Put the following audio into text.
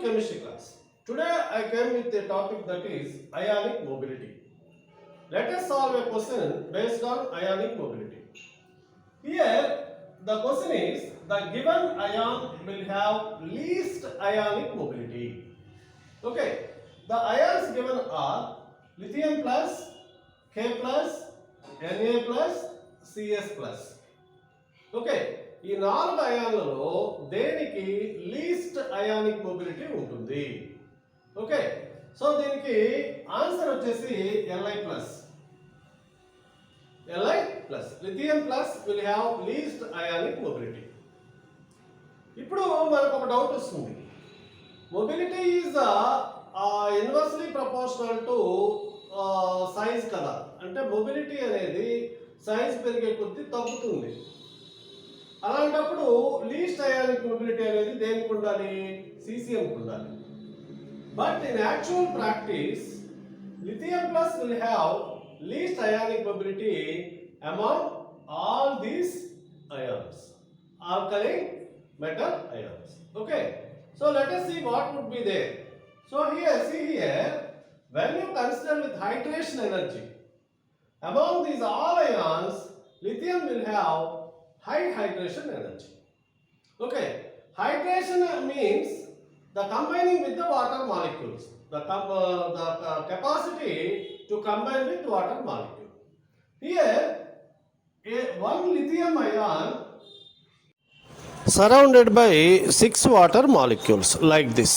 chemistry class. Today I came with a topic that is ionic mobility. Let us solve a question based on ionic mobility. Here the question is the given ion will have least ionic mobility. Okay, the ions given are lithium plus, K plus, Na plus, Cs plus. Okay, ఈ 4 అయాన్లలో దేనికి least ionic mobility ఉంటుంది? Okay, so దీనికి answer వచ్చేసి Li plus. Li plus lithium plus will have least ionic mobility. ఇప్పుడు మనకు ఒక doubt వస్తుంది. Mobility is inversely proportional to size కదా, అంటే మొబిలిటీ అనేది సైజ్ పెరిగే కొద్దీ తగ్గుతుంది. అలాంటప్పుడు లీస్ట్ అయానిక్ మొబిలిటీ అనేది దేనికి ఉండాలి? సీసీఎంకి ఉండాలి. But in actual practice lithium plus will have least ionic mobility among all these ions, alkaline metal ions. Okay, so let us see what would be there. So here, see here, when you consider with hydration energy, among these all ions, lithium will have high hydration energy. Okay, hydration means the combining with the water molecules, the capacity to combine with water molecule. Here, one lithium ion surrounded by 6 water molecules like this.